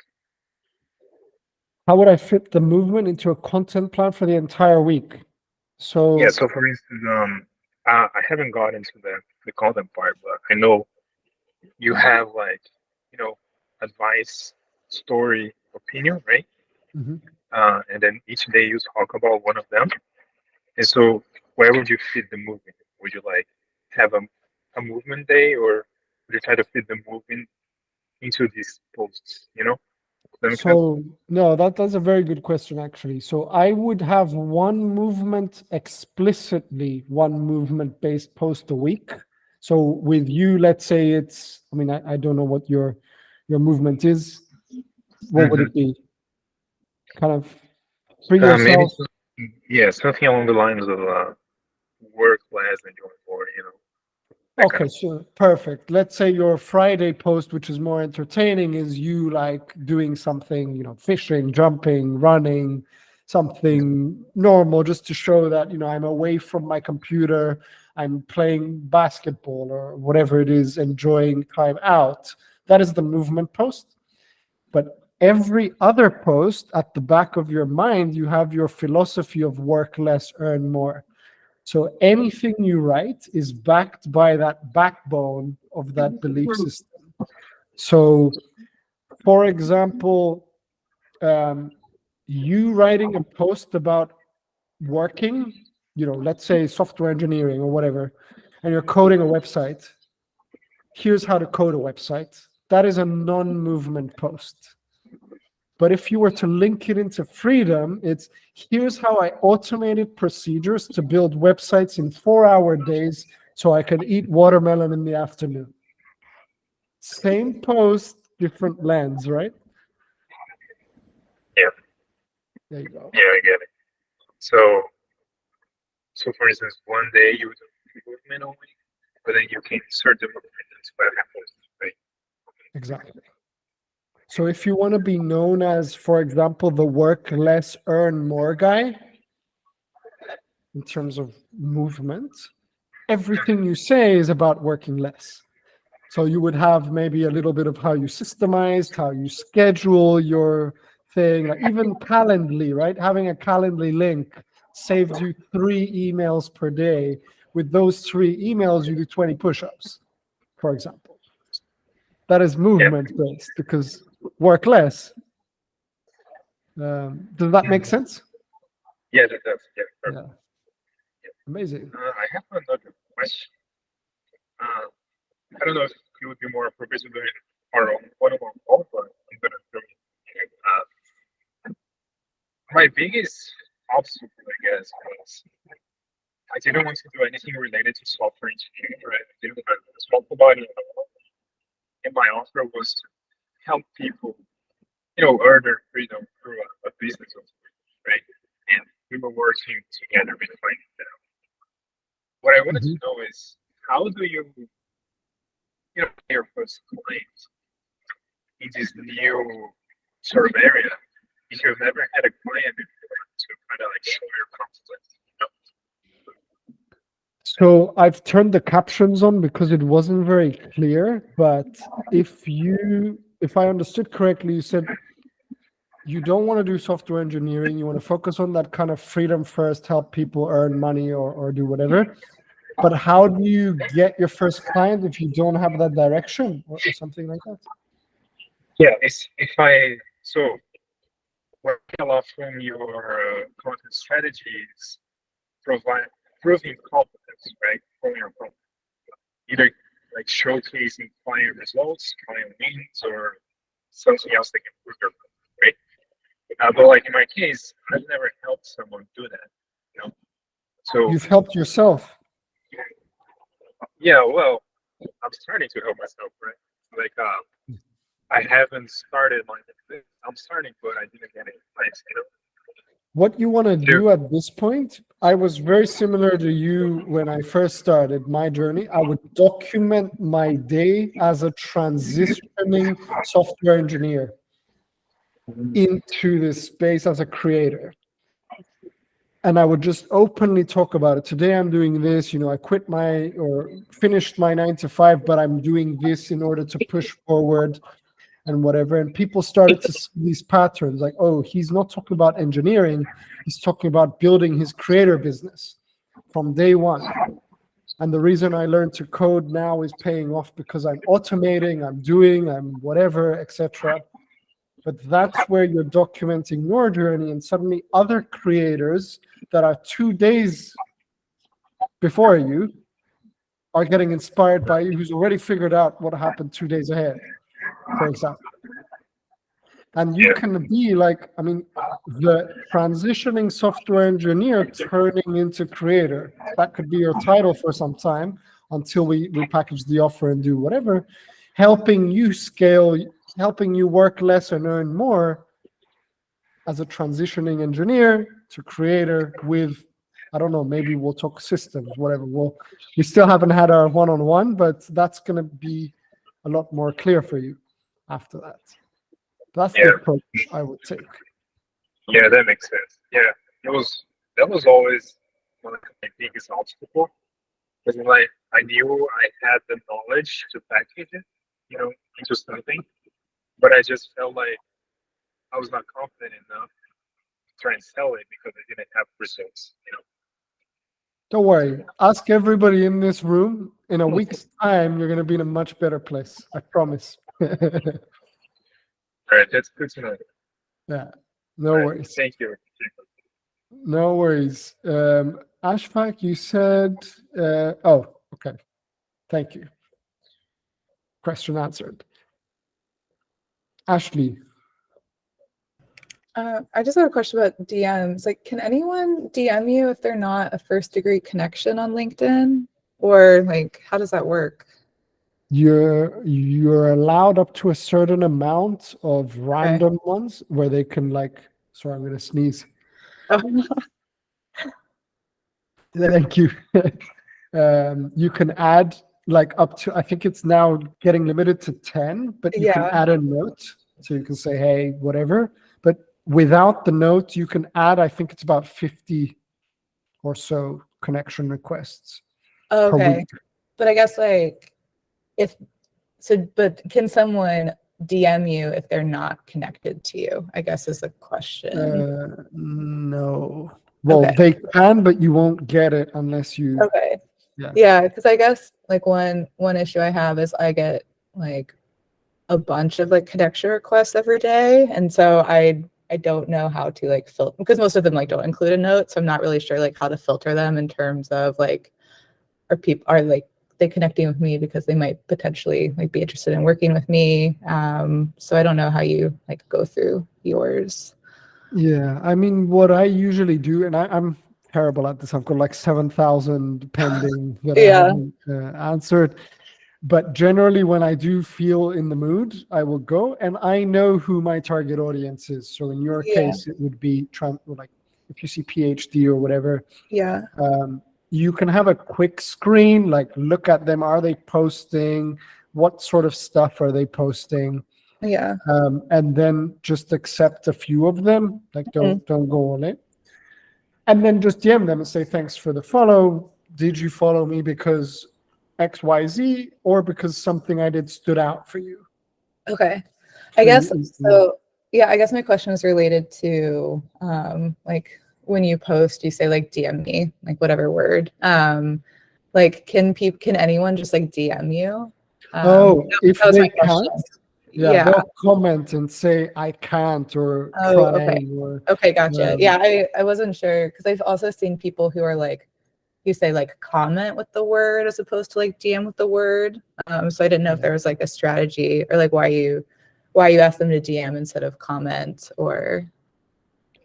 How would I fit the movement into a content plan for the entire week? So, Yeah. So for instance, I haven't got into the content part, but I know you have like, you know, advice, story, opinion, right? mhm. And then each day you talk about one of them. And so, where would you fit the movement? Would you like have a movement day, or would you try to fit the movement into these posts? You know, does that make sense? So no, that's a very good question, actually. So I would have one movement explicitly, one movement-based post a week. So with you, let's say it's, I mean, I don't know what your movement is. What would Mhm. it be? Kind of free Maybe, yourself. yeah, something along the lines of work less and join more. You know, that kind Okay, of. so perfect. Let's say your Friday post, which is more entertaining, is you like doing something, fishing, jumping, running, something normal, just to show that, I'm away from my computer, I'm playing basketball or whatever it is, enjoying time out. That is the movement post. But every other post at the back of your mind, you have your philosophy of work less, earn more. So anything you write is backed by that backbone of that belief system. So, for example, you writing a post about working, let's say software engineering or whatever, and you're coding a website. Here's how to code a website. That is a non-movement post. But if you were to link it into freedom, it's here's how I automated procedures to build websites in 4-hour days so I can eat watermelon in the afternoon. Same post, different lens, right? Yeah, There you go. yeah, I get it. So for instance, one day you do movement only, but then you can insert the movement into every post, right? Exactly. So if you want to be known as, for example, the work less, earn more guy, in terms of movement, everything you say is about working less. So you would have maybe a little bit of how you systemized, how you schedule your thing, like even Calendly, right? Having a Calendly link saves you 3 emails per day. With those 3 emails, you do 20 push-ups, for example. That is Yeah, movement-based because work less. Does that make sense? yeah, that does. Yeah, Yeah, perfect. amazing. I have another question. I don't know if it would be more appropriate to do it our own one-on-one call, but I'm gonna do it here. My biggest obstacle, I guess, was I didn't want to do anything related to software engineering, right? I didn't want to talk about it at all. And my offer was to help people, earn their freedom through a business, right? And we were working together with finding that. What I wanted to Mhm. know is how do your first client in this new sort of area if you've never had a client before to kind of like show your confidence, So I've turned the captions on because it wasn't very clear. But if I understood correctly, you said you don't want to do software engineering. You want to focus on that kind of freedom first, help people earn money or do whatever. But how do you get your first client if you don't have that direction or something like that? Yeah, so what a lot from your content strategies proving competence, right, from your content. Either like showcasing client results, client wins, or something else that can improve your content, right? But like in my case, I've never helped someone do that, you know. So You've helped yourself. yeah, well, I'm starting to help myself, right? Like I haven't started like this. I'm starting, but I didn't get any place, you know. What you want to do at this point, I was very similar to you when I first started my journey. I would document my day as a transitioning software engineer into this space as a creator. And I would just openly talk about it. Today I'm doing this, I quit or finished my 9 to 5, but I'm doing this in order to push forward and whatever. And people started to see these patterns like, oh, he's not talking about engineering. He's talking about building his creator business from day one. And the reason I learned to code now is paying off because I'm automating, I'm whatever, etc. But that's where you're documenting your journey, and suddenly other creators that are 2 days before you are getting inspired by you, who's already figured out what happened 2 days ahead, for example. And you can be like, the transitioning software engineer turning into creator. That could be your title for some time until we package the offer and do whatever, helping you scale, helping you work less and earn more as a transitioning engineer to creator with, I don't know, maybe we'll talk systems, whatever. We still haven't had our one-on-one, but that's going to be a lot more clear for you after that. That's the approach I would take. Yeah, that makes sense. Yeah, that was always one of my biggest obstacles. Because like I knew I had the knowledge to package it, into something, but I just felt like I was not confident enough to try and sell it because I didn't have results, Don't worry. Ask everybody in this room. In a week's time, you're going to be in a much better place. I promise. All right, that's good to know. Yeah, no worries. Thank you. No worries. Ashfaq, you said, okay. Thank you. Question answered. Ashley. I just have a question about DMs. Like, can anyone DM you if they're not a first degree connection on LinkedIn? Or like, how does that work? You're allowed up to a certain amount of random ones where they can sorry, I'm gonna sneeze. Oh. Thank you. You can add up to, I think it's now getting limited to 10, but you can add a note. So you can say, hey, whatever. But without the note, you can add, I think it's about 50 or so connection requests per week. But I guess but can someone DM you if they're not connected to you, I guess is the question. No. Well, they can, but you won't get it unless you. Okay. Yeah, because I guess one issue I have is I get a bunch of connection requests every day, and so I don't know how to filter, because most of them don't include a note, so I'm not really sure how to filter them in terms of are they connecting with me because they might potentially be interested in working with me. So I don't know how you go through yours. Yeah, what I usually do, and I'm terrible at this. I've got 7,000 pending that I haven't answered. But generally, when I do feel in the mood, I will go, and I know who my target audience is. So in your case, it would be if you see PhD or whatever. Yeah. You can have a quick screen, look at them. Are they posting? What sort of stuff are they posting? Yeah. And then just accept a few of them. Don't go on it. And then just DM them and say, thanks for the follow. did you follow me because XYZ or because something I did stood out for you? Okay. I guess so. Yeah, I guess my question is related to like when you post, you say like DM me, like whatever word. Like can anyone just like DM you? If that was my they question. can't, Yeah. they'll comment and say I can't or Oh, okay. crying or Okay, gotcha. Yeah, I wasn't sure because I've also seen people who are like, you say like comment with the word as opposed to like DM with the word. So I didn't know if there was like a strategy or like why you asked them to DM instead of comment or.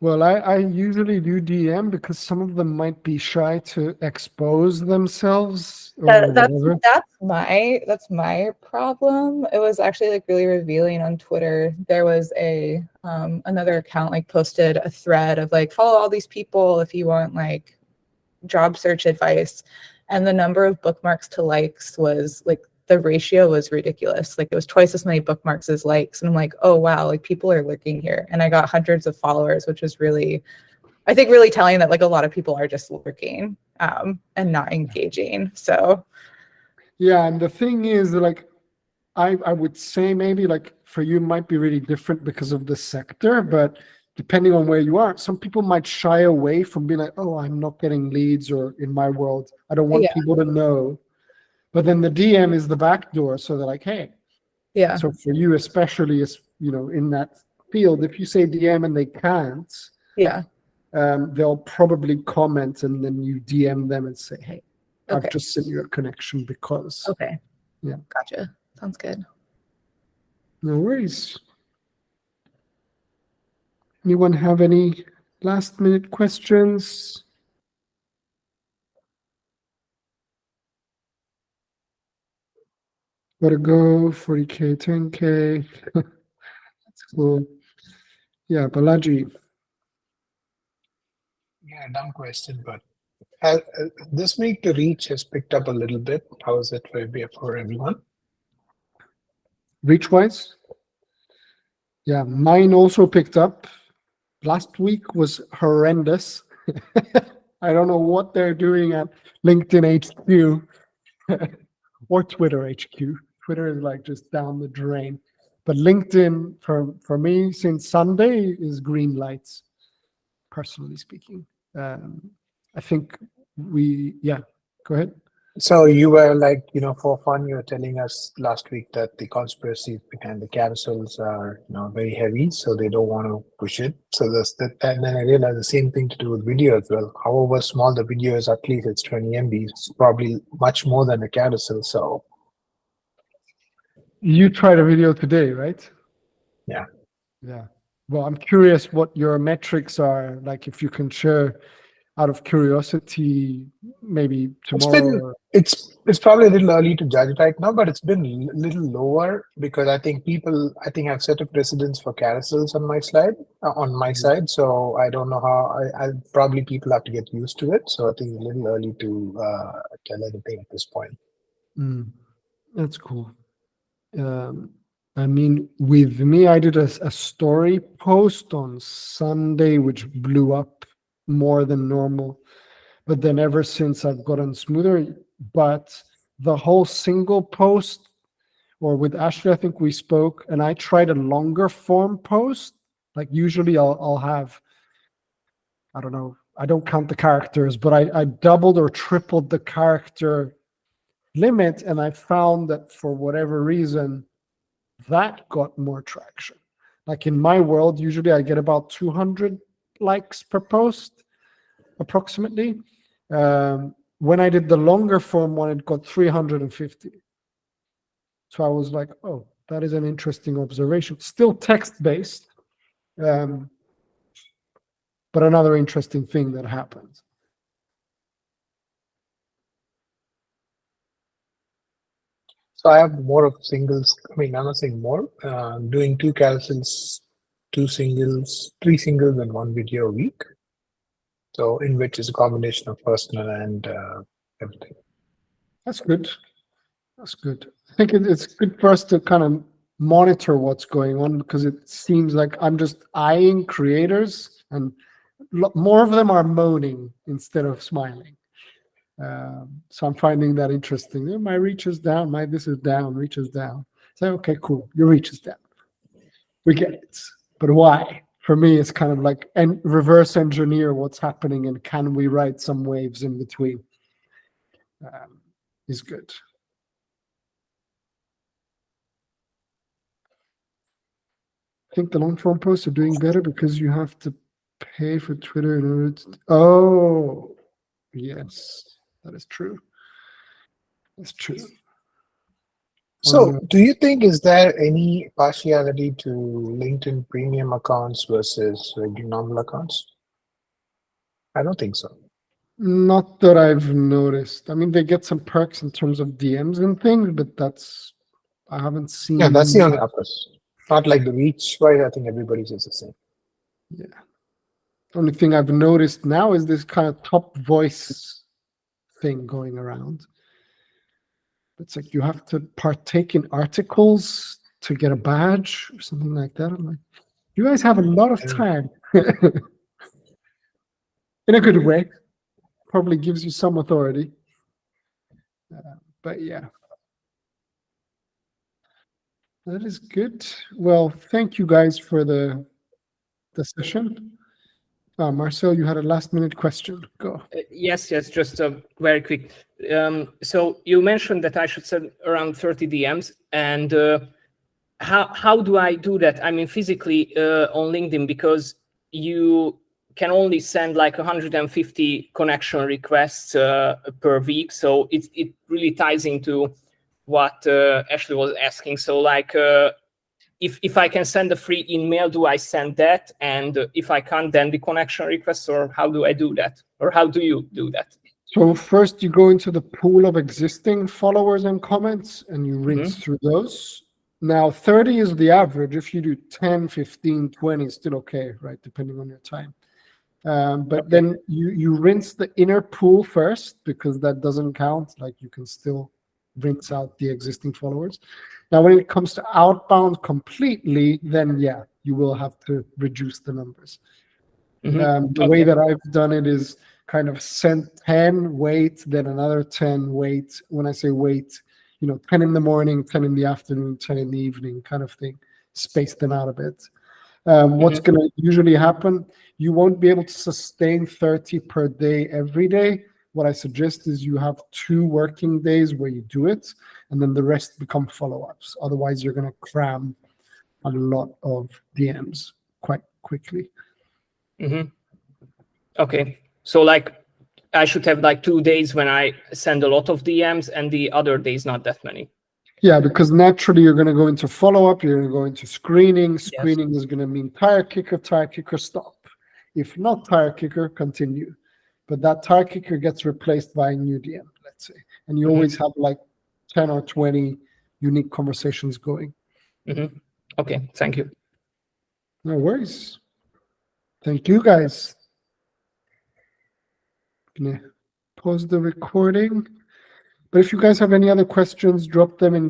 Well, I usually do DM because some of them might be shy to expose themselves or whatever. That's my problem. It was actually like really revealing on Twitter. There was a another account like posted a thread of like follow all these people if you want like job search advice, and the number of bookmarks to likes was like the ratio was ridiculous. Like it was twice as many bookmarks as likes, and I'm like, oh wow, like people are lurking here. And I got hundreds of followers, which was really, I think, really telling that like a lot of people are just lurking and not engaging. So yeah, and the thing is, like, I would say maybe like for you it might be really different because of the sector, but depending on where you are, some people might shy away from being like, oh, I'm not getting leads, or in my world, I don't want people to know. But then the DM is the back door, so they're like, hey. Yeah. So for you, especially as you know, in that field, if you say DM and they can't, they'll probably comment, and then you DM them and say, hey, I've just sent you a connection because. Okay. Yeah. Gotcha. Sounds good. No worries. Anyone have any last minute questions? Gotta go, 40K, 10K. That's cool. Yeah, Balaji. Yeah, dumb question, but this week the reach has picked up a little bit. How is it for everyone? Reach-wise? Yeah, mine also picked up. Last week was horrendous. I don't know what they're doing at LinkedIn HQ or Twitter HQ. Twitter is like just down the drain. But LinkedIn, for me, since Sunday, is green lights, personally speaking. I think go ahead. So you were like, for fun, you were telling us last week that the conspiracies behind the carousels are, very heavy, so they don't want to push it. So that's that, and then I realized the same thing to do with video as well. However small the video is, at least it's 20 MB. It's probably much more than a carousel. So you tried a video today, right? Yeah. Yeah. Well, I'm curious what your metrics are. Like, if you can share, out of curiosity, maybe tomorrow. It's probably a little early to judge right now, but it's been a little lower because I think I've set a precedence for carousels on my side. So I don't know how I probably people have to get used to it. So I think it's a little early to tell anything at this point. That's cool. I mean, with me, I did a story post on Sunday, which blew up more than normal. But then ever since I've gotten smoother. But the whole single post, or with Ashley, I think we spoke, and I tried a longer form post. Like usually I'll have, I don't know, I don't count the characters, but I doubled or tripled the character limit, and I found that for whatever reason, that got more traction. Like in my world, usually I get about 200 likes per post, approximately. When I did the longer form one, it got 350. So I was like, oh, that is an interesting observation. Still text-based, but another interesting thing that happens. So I have more of singles. I mean, I'm not saying more. Doing 2 carousels, 2 singles, 3 singles, and 1 video a week. So in which is a combination of personal and everything. That's good. That's good. I think it's good for us to kind of monitor what's going on, because it seems like I'm just eyeing creators, and more of them are moaning instead of smiling. So I'm finding that interesting. My reach is down, my this is down, reach is down. So okay, cool, your reach is down. We get it. But why? For me, it's kind of like and reverse engineer what's happening and can we write some waves in between? Is good. I think the long form posts are doing better because you have to pay for Twitter in order to. Oh, yes, that is true. That's true. So, do you think is there any partiality to LinkedIn premium accounts versus regular normal accounts? I don't think so. Not that I've noticed. I mean, they get some perks in terms of DMs and things, but that's I haven't seen. Yeah, that's the only purpose. Not like the reach, right? I think everybody's is the same. Yeah. Only thing I've noticed now is this kind of top voice thing going around. It's like you have to partake in articles to get a badge or something like that. I'm like, you guys have a lot of time. In a good way. Probably gives you some authority. But yeah. That is good. Well, thank you guys for the session. Marcel, you had a last minute question. Go. Yes, just very quick. So you mentioned that I should send around 30 DMs, and how do I do that? I mean, physically on LinkedIn, because you can only send like 150 connection requests per week. So it really ties into what Ashley was asking. So like, if I can send a free email, do I send that? And if I can't, then the connection request, or how do I do that? Or how do you do that? So first you go into the pool of existing followers and comments and you rinse through those. Now 30 is the average. If you do 10, 15, 20, it's still okay, right? Depending on your time. But then you rinse the inner pool first because that doesn't count. Like you can still rinse out the existing followers. Now, when it comes to outbound completely, then yeah, you will have to reduce the numbers. The way that I've done it is kind of send 10, wait, then another 10, wait. When I say wait, 10 in the morning, 10 in the afternoon, 10 in the evening kind of thing. Space them out a bit. What's going to usually happen, you won't be able to sustain 30 per day every day. What I suggest is you have 2 working days where you do it, and then the rest become follow-ups. Otherwise, you're going to cram a lot of DMs quite quickly. Okay. So like I should have like 2 days when I send a lot of DMs and the other days not that many. Yeah, because naturally you're going to go into follow-up, you're going to go into screening. Screening is going to mean tire kicker, stop. If not tire kicker, continue. But that tire kicker gets replaced by a new DM, let's say. And you always have like 10 or 20 unique conversations going. Okay, thank you. No worries. Thank you, guys. I'm going to pause the recording. But if you guys have any other questions, drop them in